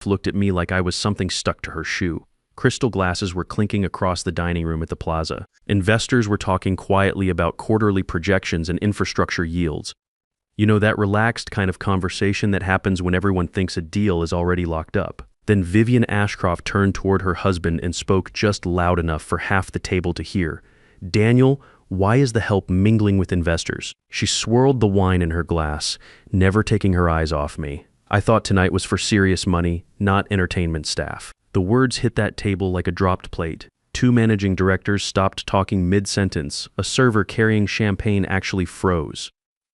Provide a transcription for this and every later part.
looked at me like I was something stuck to her shoe. Crystal glasses were clinking across the dining room at the plaza. Investors were talking quietly about quarterly projections and infrastructure yields. You know, that relaxed kind of conversation that happens when everyone thinks a deal is already locked up. Then Vivian Ashcroft turned toward her husband and spoke just loud enough for half the table to hear. "Daniel, why is the help mingling with investors?" She swirled the wine in her glass, never taking her eyes off me. "I thought tonight was for serious money, not entertainment staff." The words hit that table like a dropped plate. Two managing directors stopped talking mid-sentence. A server carrying champagne actually froze.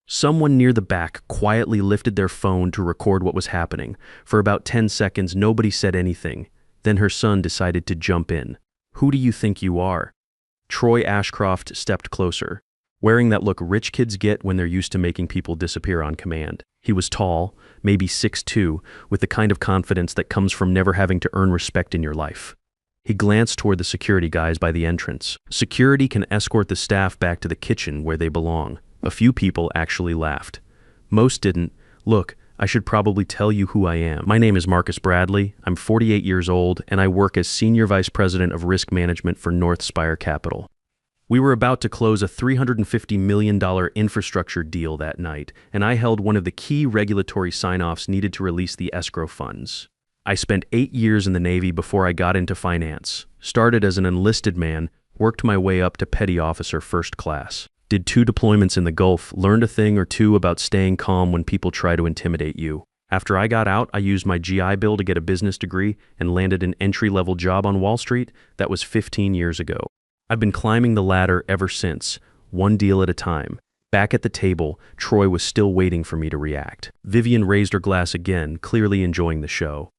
Someone near the back quietly lifted their phone to record what was happening. For about 10 seconds, nobody said anything. Then her son decided to jump in. "Who do you think you are?" Troy Ashcroft stepped closer, wearing that look rich kids get when they're used to making people disappear on command. He was tall, maybe 6'2", with the kind of confidence that comes from never having to earn respect in your life. He glanced toward the security guys by the entrance. Security can escort the staff back to the kitchen where they belong. A few people actually laughed. Most didn't. "Look, I should probably tell you who I am. My name is Marcus Bradley. I'm 48 years old, and I work as Senior Vice President of Risk Management for North Spire Capital." We were about to close a $350 million infrastructure deal that night, and I held one of the key regulatory sign-offs needed to release the escrow funds. I spent 8 years in the Navy before I got into finance. Started as an enlisted man, worked my way up to petty officer first class. Did 2 deployments in the Gulf, learned a thing or two about staying calm when people try to intimidate you. After I got out, I used my GI Bill to get a business degree and landed an entry-level job on Wall Street. That was 15 years ago. I've been climbing the ladder ever since, one deal at a time. Back at the table, Troy was still waiting for me to react. Vivian raised her glass again, clearly enjoying the show.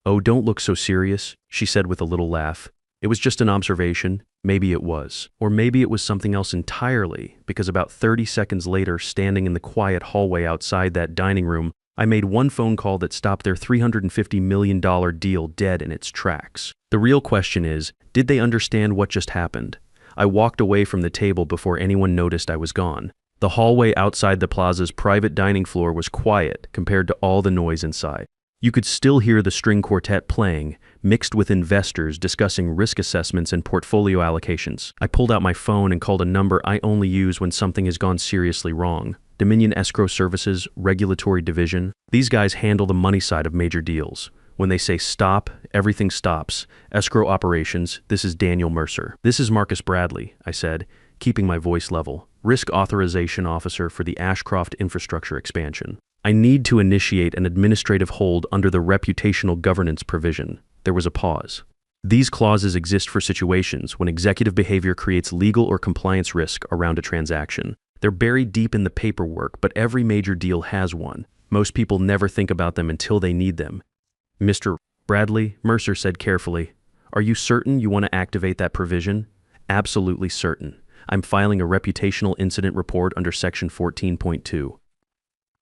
"Oh, don't look so serious," she said with a little laugh. "It was just an observation. Maybe it was. Or maybe it was something else entirely, because about 30 seconds later, standing in the quiet hallway outside that dining room, I made one phone call that stopped their $350 million deal dead in its tracks. The real question is, did they understand what just happened? I walked away from the table before anyone noticed I was gone. The hallway outside the plaza's private dining floor was quiet compared to all the noise inside. You could still hear the string quartet playing, mixed with investors discussing risk assessments and portfolio allocations. I pulled out my phone and called a number I only use when something has gone seriously wrong. Dominion Escrow Services, Regulatory Division. These guys handle the money side of major deals. When they say stop, everything stops. Escrow operations, this is Daniel Mercer. "This is Marcus Bradley," I said, keeping my voice level. "Risk Authorization Officer for the Ashcroft Infrastructure Expansion. I need to initiate an administrative hold under the reputational governance provision." There was a pause. "These clauses exist for situations when executive behavior creates legal or compliance risk around a transaction. They're buried deep in the paperwork, but every major deal has one. Most people never think about them until they need them." "Mr. Bradley," Mercer said carefully, "are you certain you want to activate that provision?" "Absolutely certain. I'm filing a reputational incident report under Section 14.2.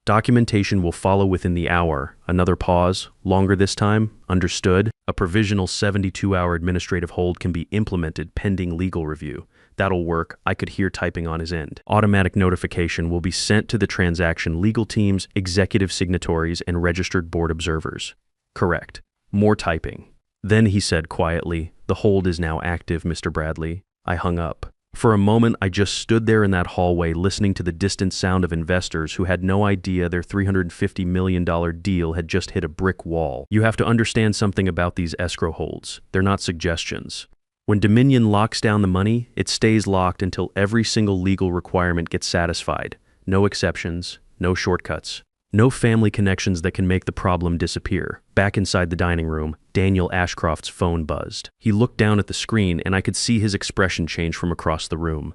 Documentation will follow within the hour." Another pause. "Longer this time? Understood. A provisional 72-hour administrative hold can be implemented pending legal review." "That'll work." I could hear typing on his end. "Automatic notification will be sent to the transaction legal teams, executive signatories, and registered board observers." "Correct." More typing. Then he said quietly, "The hold is now active, Mr. Bradley." I hung up. For a moment, I just stood there in that hallway listening to the distant sound of investors who had no idea their $350 million deal had just hit a brick wall. You have to understand something about these escrow holds. They're not suggestions. When Dominion locks down the money, it stays locked until every single legal requirement gets satisfied. No exceptions, no shortcuts. No family connections that can make the problem disappear. Back inside the dining room, Daniel Ashcroft's phone buzzed. He looked down at the screen and I could see his expression change from across the room.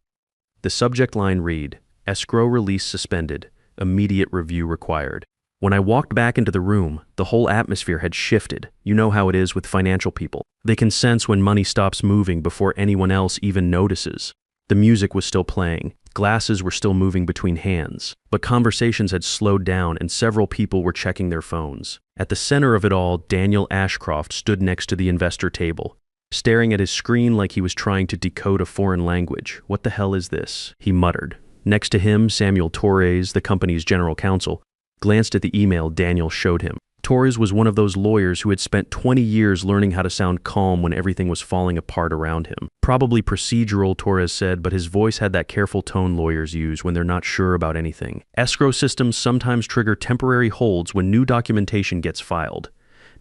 The subject line read, "Escrow release suspended. Immediate review required." When I walked back into the room, the whole atmosphere had shifted. You know how it is with financial people. They can sense when money stops moving before anyone else even notices. The music was still playing. Glasses were still moving between hands, but conversations had slowed down and several people were checking their phones. At the center of it all, Daniel Ashcroft stood next to the investor table, staring at his screen like he was trying to decode a foreign language. "What the hell is this?" he muttered. Next to him, Samuel Torres, the company's general counsel, glanced at the email Daniel showed him. Torres was one of those lawyers who had spent 20 years learning how to sound calm when everything was falling apart around him. Probably procedural, Torres said, but his voice had that careful tone lawyers use when they're not sure about anything. Escrow systems sometimes trigger temporary holds when new documentation gets filed.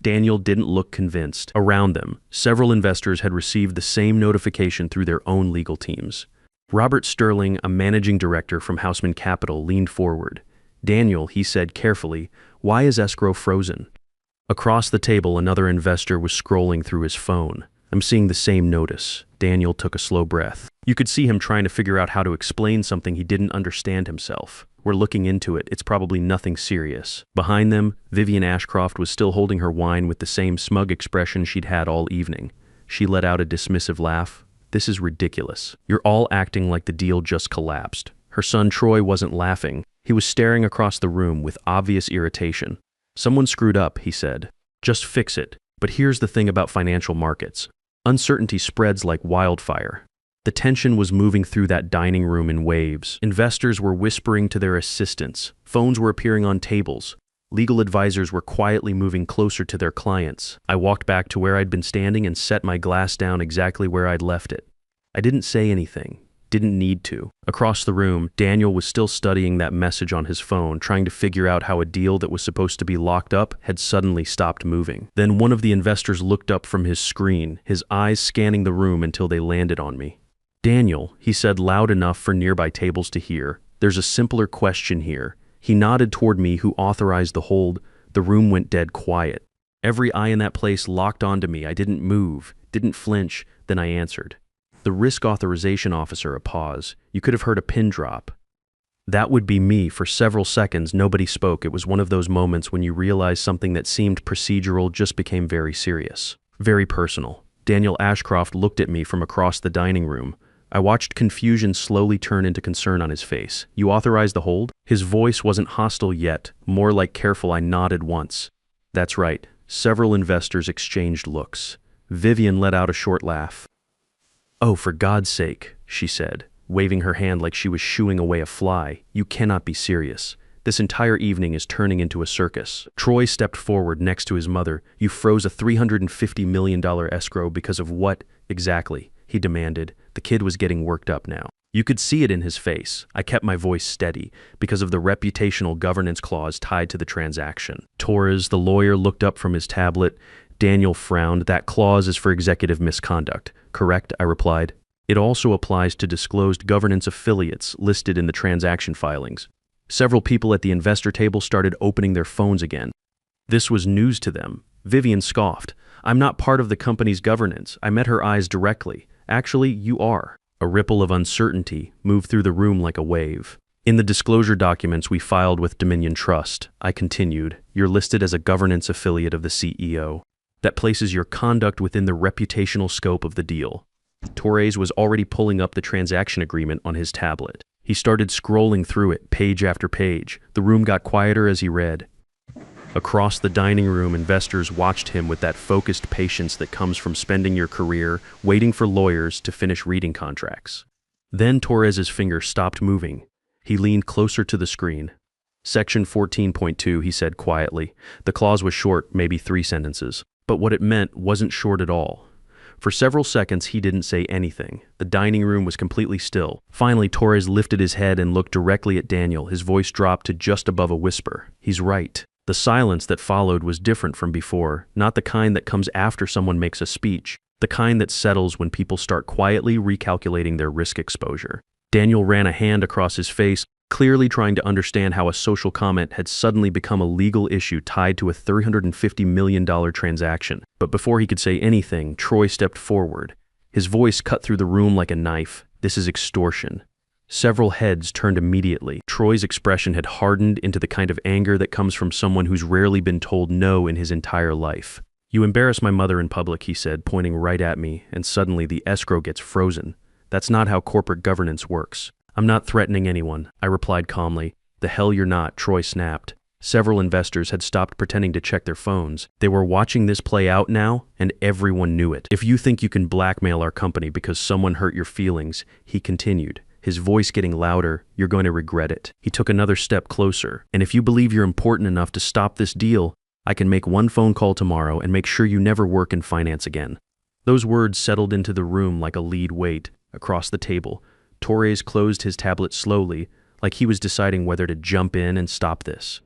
Daniel didn't look convinced. Around them, several investors had received the same notification through their own legal teams. Robert Sterling, a managing director from Houseman Capital, leaned forward. "Daniel," he said carefully, "why is escrow frozen?" Across the table, another investor was scrolling through his phone. "I'm seeing the same notice." Daniel took a slow breath. You could see him trying to figure out how to explain something he didn't understand himself. "We're looking into it. It's probably nothing serious." Behind them, Vivian Ashcroft was still holding her wine with the same smug expression she'd had all evening. She let out a dismissive laugh. "This is ridiculous. You're all acting like the deal just collapsed." Her son Troy wasn't laughing. He was staring across the room with obvious irritation. "Someone screwed up," he said. "Just fix it." But here's the thing about financial markets. Uncertainty spreads like wildfire. The tension was moving through that dining room in waves. Investors were whispering to their assistants. Phones were appearing on tables. Legal advisors were quietly moving closer to their clients. I walked back to where I'd been standing and set my glass down exactly where I'd left it. I didn't say anything. Didn't need to. Across the room, Daniel was still studying that message on his phone, trying to figure out how a deal that was supposed to be locked up had suddenly stopped moving. Then one of the investors looked up from his screen, his eyes scanning the room until they landed on me. "Daniel," he said loud enough for nearby tables to hear, "there's a simpler question here." He nodded toward me, who authorized the hold. The room went dead quiet. Every eye in that place locked onto me. I didn't move, didn't flinch. Then I answered. The risk authorization officer, a pause. You could have heard a pin drop. That would be me. For several seconds, nobody spoke. It was one of those moments when you realize something that seemed procedural just became very serious, very personal. Daniel Ashcroft looked at me from across the dining room. I watched confusion slowly turn into concern on his face. "You authorized the hold?" His voice wasn't hostile yet, more like careful. I nodded once. "That's right." Several investors exchanged looks. Vivian let out a short laugh. "Oh, for God's sake," she said, waving her hand like she was shooing away a fly. "You cannot be serious. This entire evening is turning into a circus." Troy stepped forward next to his mother. "You froze a $350 million escrow because of what, exactly?" he demanded. The kid was getting worked up now. You could see it in his face. I kept my voice steady because of the reputational governance clause tied to the transaction. Torres, the lawyer, looked up from his tablet. Daniel frowned. "That clause is for executive misconduct." "Correct," I replied. "It also applies to disclosed governance affiliates listed in the transaction filings." Several people at the investor table started opening their phones again. This was news to them. Vivian scoffed. "I'm not part of the company's governance." I met her eyes directly. "Actually, you are." A ripple of uncertainty moved through the room like a wave. "In the disclosure documents we filed with Dominion Trust," I continued, "you're listed as a governance affiliate of the CEO. That places your conduct within the reputational scope of the deal." Torres was already pulling up the transaction agreement on his tablet. He started scrolling through it, page after page. The room got quieter as he read. Across the dining room, investors watched him with that focused patience that comes from spending your career waiting for lawyers to finish reading contracts. Then Torres's finger stopped moving. He leaned closer to the screen. "Section 14.2, he said quietly. The clause was short, maybe 3 sentences. But what it meant wasn't short at all. For several seconds, he didn't say anything. The dining room was completely still. Finally, Torres lifted his head and looked directly at Daniel. His voice dropped to just above a whisper. "He's right." The silence that followed was different from before, not the kind that comes after someone makes a speech, the kind that settles when people start quietly recalculating their risk exposure. Daniel ran a hand across his face, clearly trying to understand how a social comment had suddenly become a legal issue tied to a $350 million transaction. But before he could say anything, Troy stepped forward. His voice cut through the room like a knife. "This is extortion." Several heads turned immediately. Troy's expression had hardened into the kind of anger that comes from someone who's rarely been told no in his entire life. "You embarrass my mother in public," he said, pointing right at me, and suddenly the escrow gets frozen. "That's not how corporate governance works." "I'm not threatening anyone," I replied calmly. "The hell you're not," Troy snapped. Several investors had stopped pretending to check their phones. They were watching this play out now, and everyone knew it. "If you think you can blackmail our company because someone hurt your feelings," he continued, his voice getting louder, "you're going to regret it." He took another step closer. "And if you believe you're important enough to stop this deal, I can make one phone call tomorrow and make sure you never work in finance again." Those words settled into the room like a lead weight. Across the table, Torres closed his tablet slowly, like he was deciding whether to jump in and stop this.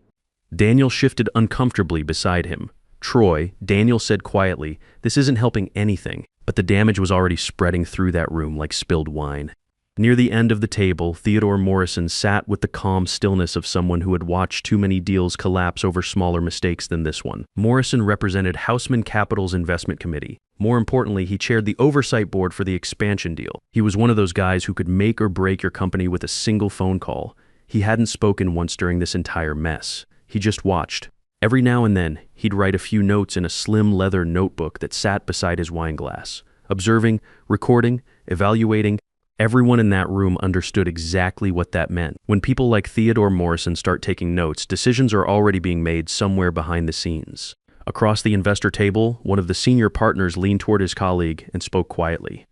Daniel shifted uncomfortably beside him. "Troy," Daniel said quietly, "this isn't helping anything." But the damage was already spreading through that room like spilled wine. Near the end of the table, Theodore Morrison sat with the calm stillness of someone who had watched too many deals collapse over smaller mistakes than this one. Morrison represented Houseman Capital's investment committee. More importantly, he chaired the oversight board for the expansion deal. He was one of those guys who could make or break your company with a single phone call. He hadn't spoken once during this entire mess. He just watched. Every now and then, he'd write a few notes in a slim leather notebook that sat beside his wine glass. Observing, recording, evaluating. Everyone in that room understood exactly what that meant. When people like Theodore Morrison start taking notes, decisions are already being made somewhere behind the scenes. Across the investor table, one of the senior partners leaned toward his colleague and spoke quietly.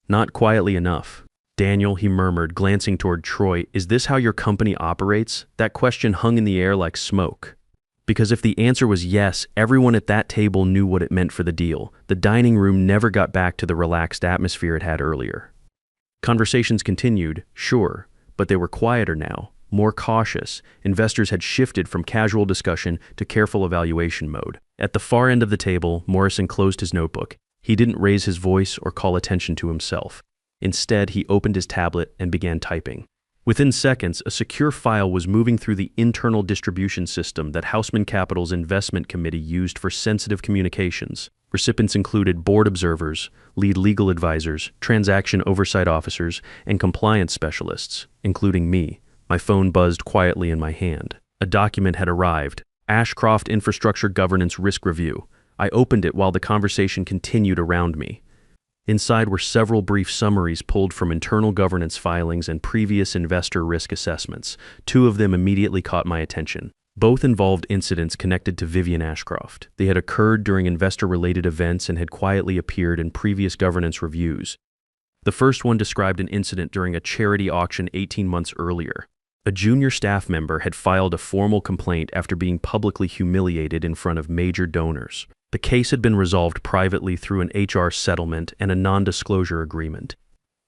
"Not quietly enough." "Daniel," he murmured, glancing toward Troy, "is this how your company operates?" That question hung in the air like smoke. Because if the answer was yes, everyone at that table knew what it meant for the deal. The dining room never got back to the relaxed atmosphere it had earlier. Conversations continued, sure, but they were quieter now, more cautious. Investors had shifted from casual discussion to careful evaluation mode. At the far end of the table, Morrison closed his notebook. He didn't raise his voice or call attention to himself. Instead, he opened his tablet and began typing. Within seconds, a secure file was moving through the internal distribution system that Houseman Capital's investment committee used for sensitive communications. Recipients included board observers, lead legal advisors, transaction oversight officers, and compliance specialists, including me. My phone buzzed quietly in my hand. A document had arrived. Ashcroft Infrastructure Governance Risk Review. I opened it while the conversation continued around me. Inside were several brief summaries pulled from internal governance filings and previous investor risk assessments. Two of them immediately caught my attention. Both involved incidents connected to Vivian Ashcroft. They had occurred during investor-related events and had quietly appeared in previous governance reviews. The first one described an incident during a charity auction 18 months earlier. A junior staff member had filed a formal complaint after being publicly humiliated in front of major donors. The case had been resolved privately through an HR settlement and a non-disclosure agreement.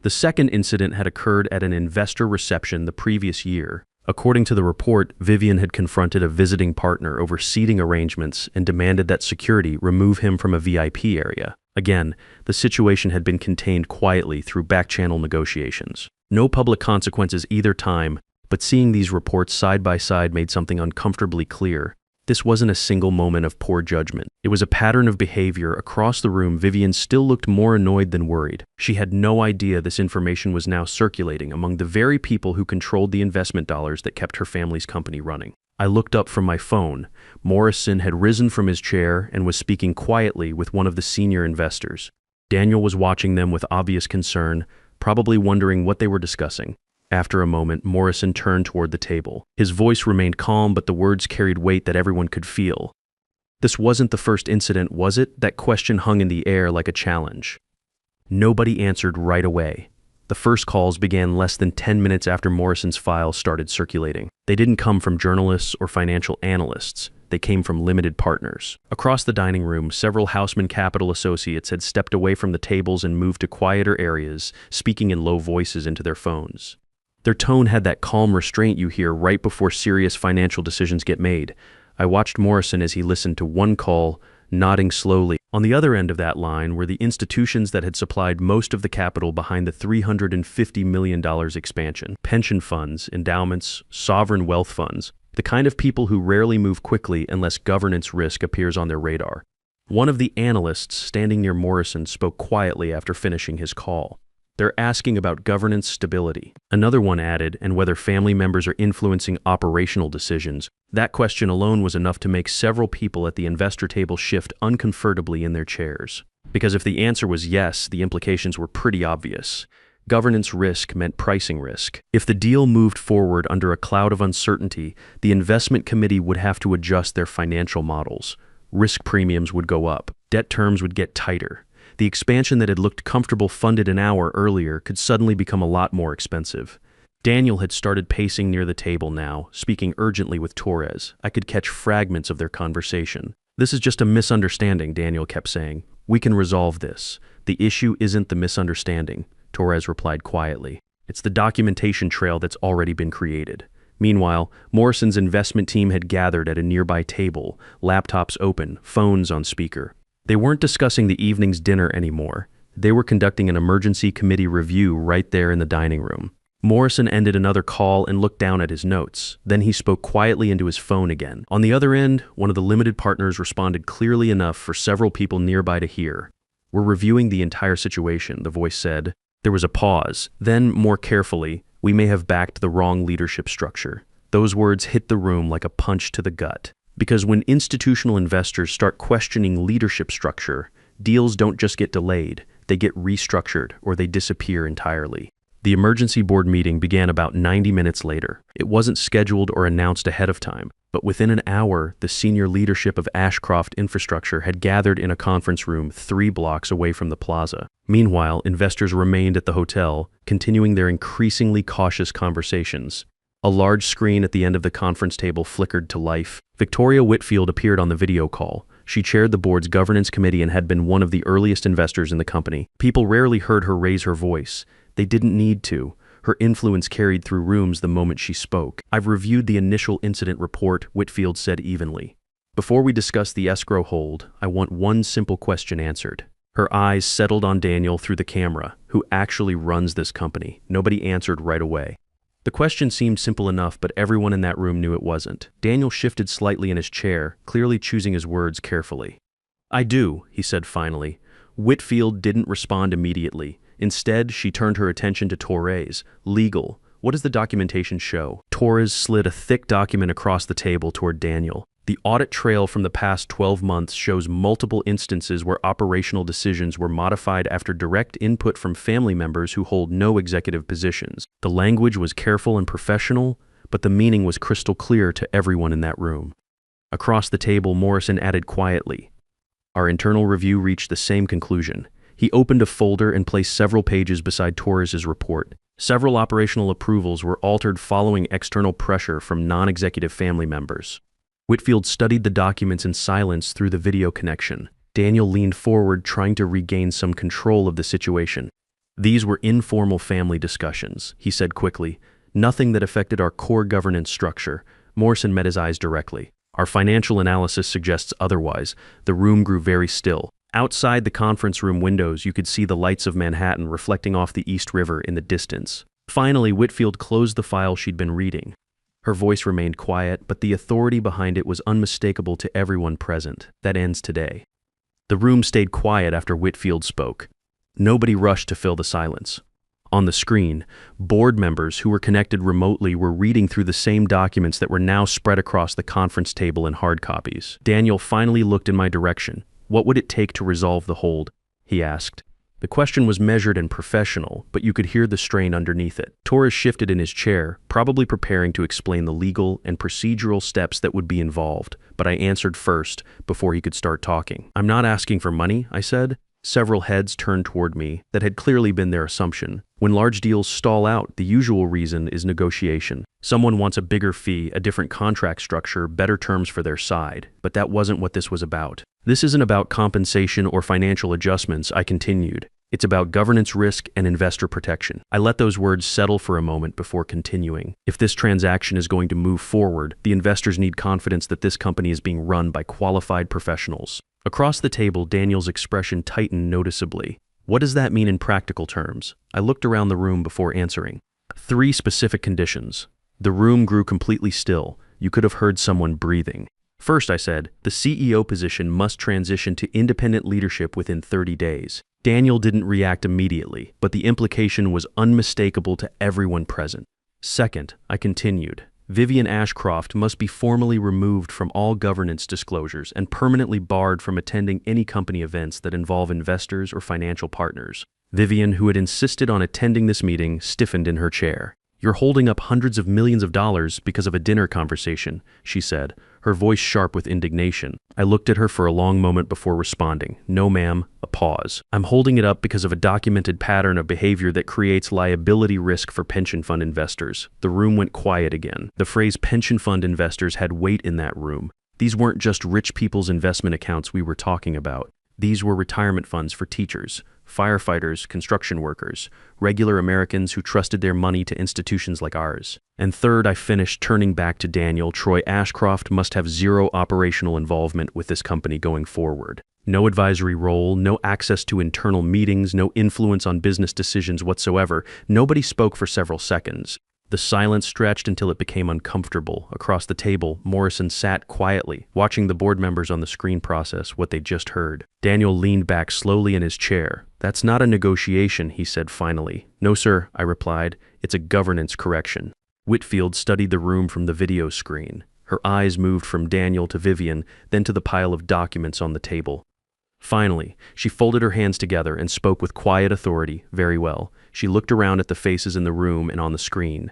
The second incident had occurred at an investor reception the previous year. According to the report, Vivian had confronted a visiting partner over seating arrangements and demanded that security remove him from a VIP area. Again, the situation had been contained quietly through back-channel negotiations. No public consequences either time, but seeing these reports side by side made something uncomfortably clear. This wasn't a single moment of poor judgment. It was a pattern of behavior. Across the room, Vivian still looked more annoyed than worried. She had no idea this information was now circulating among the very people who controlled the investment dollars that kept her family's company running. I looked up from my phone. Morrison had risen from his chair and was speaking quietly with one of the senior investors. Daniel was watching them with obvious concern, probably wondering what they were discussing. After a moment, Morrison turned toward the table. His voice remained calm, but the words carried weight that everyone could feel. "This wasn't the first incident, was it?" That question hung in the air like a challenge. Nobody answered right away. The first calls began less than 10 minutes after Morrison's files started circulating. They didn't come from journalists or financial analysts. They came from limited partners. Across the dining room, several Houseman Capital associates had stepped away from the tables and moved to quieter areas, speaking in low voices into their phones. Their tone had that calm restraint you hear right before serious financial decisions get made. I watched Morrison as he listened to one call, nodding slowly. On the other end of that line were the institutions that had supplied most of the capital behind the $350 million expansion. Pension funds, endowments, sovereign wealth funds, the kind of people who rarely move quickly unless governance risk appears on their radar. One of the analysts standing near Morrison spoke quietly after finishing his call. "They're asking about governance stability." Another one added, "and whether family members are influencing operational decisions." That question alone was enough to make several people at the investor table shift uncomfortably in their chairs. Because if the answer was yes, the implications were pretty obvious. Governance risk meant pricing risk. If the deal moved forward under a cloud of uncertainty, the investment committee would have to adjust their financial models. Risk premiums would go up. Debt terms would get tighter. The expansion that had looked comfortable funded an hour earlier could suddenly become a lot more expensive. Daniel had started pacing near the table now, speaking urgently with Torres. I could catch fragments of their conversation. "This is just a misunderstanding," Daniel kept saying. "We can resolve this. The issue isn't the misunderstanding," Torres replied quietly. "It's the documentation trail that's already been created." Meanwhile, Morrison's investment team had gathered at a nearby table, laptops open, phones on speaker. They weren't discussing the evening's dinner anymore. They were conducting an emergency committee review right there in the dining room. Morrison ended another call and looked down at his notes. Then he spoke quietly into his phone again. On the other end, one of the limited partners responded clearly enough for several people nearby to hear. "We're reviewing the entire situation," the voice said. There was a pause. Then, more carefully, "We may have backed the wrong leadership structure." Those words hit the room like a punch to the gut. Because when institutional investors start questioning leadership structure, deals don't just get delayed, they get restructured or they disappear entirely. The emergency board meeting began about 90 minutes later. It wasn't scheduled or announced ahead of time, but within an hour, the senior leadership of Ashcroft Infrastructure had gathered in a conference room 3 blocks away from the plaza. Meanwhile, investors remained at the hotel, continuing their increasingly cautious conversations. A large screen at the end of the conference table flickered to life. Victoria Whitfield appeared on the video call. She chaired the board's governance committee and had been one of the earliest investors in the company. People rarely heard her raise her voice. They didn't need to. Her influence carried through rooms the moment she spoke. "I've reviewed the initial incident report," Whitfield said evenly. "Before we discuss the escrow hold, I want one simple question answered." Her eyes settled on Daniel through the camera, who actually runs this company. Nobody answered right away. The question seemed simple enough, but everyone in that room knew it wasn't. Daniel shifted slightly in his chair, clearly choosing his words carefully. "I do," he said finally. Whitfield didn't respond immediately. Instead, she turned her attention to Torres. "Legal. What does the documentation show?" Torres slid a thick document across the table toward Daniel. "The audit trail from the past 12 months shows multiple instances where operational decisions were modified after direct input from family members who hold no executive positions." The language was careful and professional, but the meaning was crystal clear to everyone in that room. Across the table, Morrison added quietly, "Our internal review reached the same conclusion." He opened a folder and placed several pages beside Torres's report. Several operational approvals were altered following external pressure from non-executive family members. Whitfield studied the documents in silence through the video connection. Daniel leaned forward, trying to regain some control of the situation. "These were informal family discussions," he said quickly. "Nothing that affected our core governance structure." Morrison met his eyes directly. "Our financial analysis suggests otherwise." The room grew very still. Outside the conference room windows, you could see the lights of Manhattan reflecting off the East River in the distance. Finally, Whitfield closed the file she'd been reading. Her voice remained quiet, but the authority behind it was unmistakable to everyone present. "That ends today." The room stayed quiet after Whitfield spoke. Nobody rushed to fill the silence. On the screen, board members who were connected remotely were reading through the same documents that were now spread across the conference table in hard copies. Daniel finally looked in my direction. "What would it take to resolve the hold?" he asked. The question was measured and professional, but you could hear the strain underneath it. Torres shifted in his chair, probably preparing to explain the legal and procedural steps that would be involved, but I answered first, before he could start talking. "I'm not asking for money," I said. Several heads turned toward me. That had clearly been their assumption. When large deals stall out, the usual reason is negotiation. Someone wants a bigger fee, a different contract structure, better terms for their side. But that wasn't what this was about. "This isn't about compensation or financial adjustments," I continued. "It's about governance risk and investor protection." I let those words settle for a moment before continuing. "If this transaction is going to move forward, the investors need confidence that this company is being run by qualified professionals." Across the table, Daniel's expression tightened noticeably. "What does that mean in practical terms?" I looked around the room before answering. 3 specific conditions." The room grew completely still. You could have heard someone breathing. "First," I said, "the CEO position must transition to independent leadership within 30 days. Daniel didn't react immediately, but the implication was unmistakable to everyone present. "Second," I continued, "Vivian Ashcroft must be formally removed from all governance disclosures and permanently barred from attending any company events that involve investors or financial partners." Vivian, who had insisted on attending this meeting, stiffened in her chair. "You're holding up hundreds of millions of dollars because of a dinner conversation," she said, her voice sharp with indignation. I looked at her for a long moment before responding. "No, ma'am." A pause. "I'm holding it up because of a documented pattern of behavior that creates liability risk for pension fund investors." The room went quiet again. The phrase pension fund investors had weight in that room. These weren't just rich people's investment accounts we were talking about. These were retirement funds for teachers, firefighters, construction workers, regular Americans who trusted their money to institutions like ours. And third, I finished turning back to Daniel. Troy Ashcroft must have zero operational involvement with this company going forward. No advisory role, no access to internal meetings, no influence on business decisions whatsoever. Nobody spoke for several seconds. The silence stretched until it became uncomfortable. Across the table, Morrison sat quietly, watching the board members on the screen process what they just heard. Daniel leaned back slowly in his chair. "That's not a negotiation," he said finally. "No, sir," I replied. "It's a governance correction." Whitfield studied the room from the video screen. Her eyes moved from Daniel to Vivian, then to the pile of documents on the table. Finally, she folded her hands together and spoke with quiet authority. "Very well." She looked around at the faces in the room and on the screen.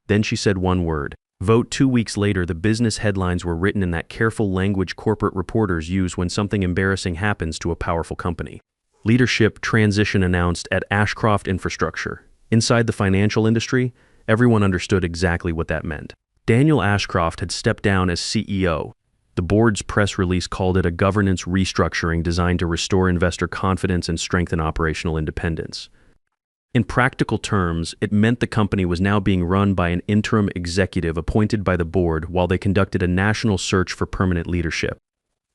Then she said one word. Vote. 2 weeks later, the business headlines were written in that careful language corporate reporters use when something embarrassing happens to a powerful company. Leadership transition announced at Ashcroft Infrastructure. Inside the financial industry, everyone understood exactly what that meant. Daniel Ashcroft had stepped down as CEO. The board's press release called it a governance restructuring designed to restore investor confidence and strengthen operational independence. In practical terms, it meant the company was now being run by an interim executive appointed by the board while they conducted a national search for permanent leadership.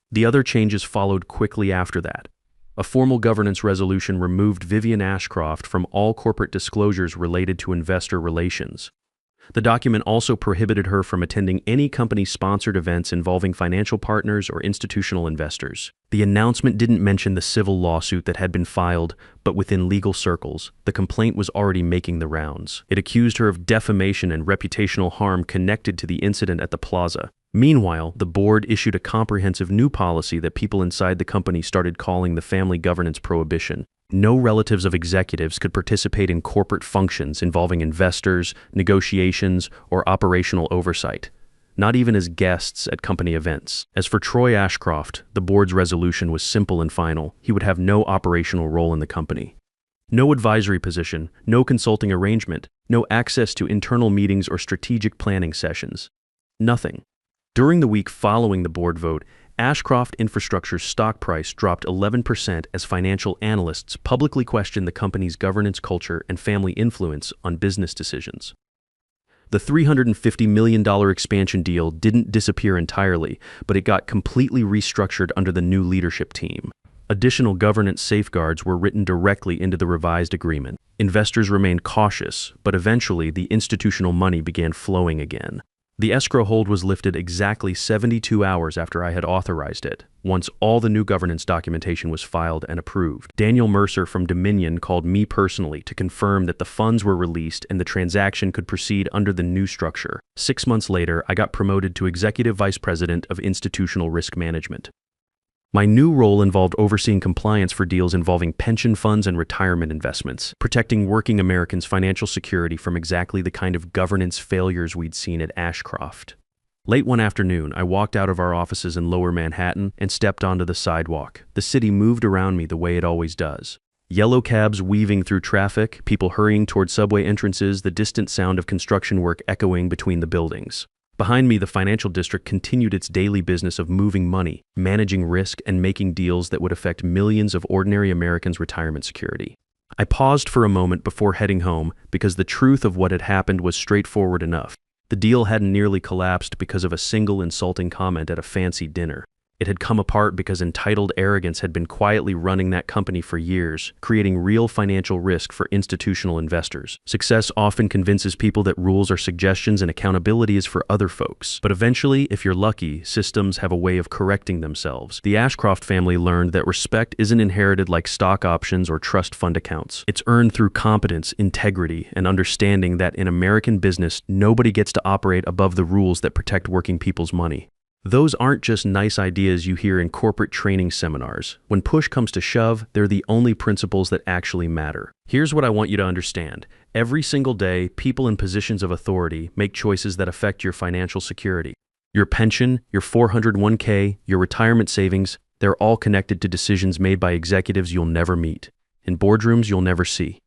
The other changes followed quickly after that. A formal governance resolution removed Vivian Ashcroft from all corporate disclosures related to investor relations. The document also prohibited her from attending any company-sponsored events involving financial partners or institutional investors. The announcement didn't mention the civil lawsuit that had been filed, but within legal circles, the complaint was already making the rounds. It accused her of defamation and reputational harm connected to the incident at the plaza. Meanwhile, the board issued a comprehensive new policy that people inside the company started calling the family governance prohibition. No relatives of executives could participate in corporate functions involving investors, negotiations, or operational oversight, not even as guests at company events. As for Troy Ashcroft, the board's resolution was simple and final. He would have no operational role in the company. No advisory position, no consulting arrangement, no access to internal meetings or strategic planning sessions. Nothing. During the week following the board vote, Ashcroft Infrastructure's stock price dropped 11% as financial analysts publicly questioned the company's governance culture and family influence on business decisions. The $350 million expansion deal didn't disappear entirely, but it got completely restructured under the new leadership team. Additional governance safeguards were written directly into the revised agreement. Investors remained cautious, but eventually the institutional money began flowing again. The escrow hold was lifted exactly 72 hours after I had authorized it, once all the new governance documentation was filed and approved. Daniel Mercer from Dominion called me personally to confirm that the funds were released and the transaction could proceed under the new structure. 6 months later, I got promoted to Executive Vice President of Institutional Risk Management. My new role involved overseeing compliance for deals involving pension funds and retirement investments, protecting working Americans' financial security from exactly the kind of governance failures we'd seen at Ashcroft. Late one afternoon, I walked out of our offices in Lower Manhattan and stepped onto the sidewalk. The city moved around me the way it always does. Yellow cabs weaving through traffic, people hurrying toward subway entrances, the distant sound of construction work echoing between the buildings. Behind me, the financial district continued its daily business of moving money, managing risk, and making deals that would affect millions of ordinary Americans' retirement security. I paused for a moment before heading home because the truth of what had happened was straightforward enough. The deal hadn't nearly collapsed because of a single insulting comment at a fancy dinner. It had come apart because entitled arrogance had been quietly running that company for years, creating real financial risk for institutional investors. Success often convinces people that rules are suggestions and accountability is for other folks. But eventually, if you're lucky, systems have a way of correcting themselves. The Ashcroft family learned that respect isn't inherited like stock options or trust fund accounts. It's earned through competence, integrity, and understanding that in American business, nobody gets to operate above the rules that protect working people's money. Those aren't just nice ideas you hear in corporate training seminars. When push comes to shove, they're the only principles that actually matter. Here's what I want you to understand. Every single day, people in positions of authority make choices that affect your financial security. Your pension, your 401k, your retirement savings, they're all connected to decisions made by executives you'll never meet, in boardrooms you'll never see.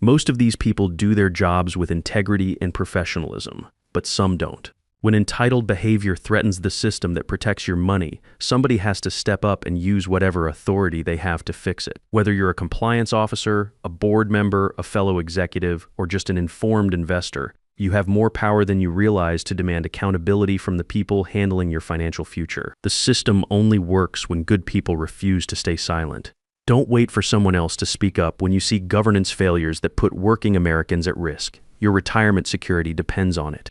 Most of these people do their jobs with integrity and professionalism, but some don't. When entitled behavior threatens the system that protects your money, somebody has to step up and use whatever authority they have to fix it. Whether you're a compliance officer, a board member, a fellow executive, or just an informed investor, you have more power than you realize to demand accountability from the people handling your financial future. The system only works when good people refuse to stay silent. Don't wait for someone else to speak up when you see governance failures that put working Americans at risk. Your retirement security depends on it.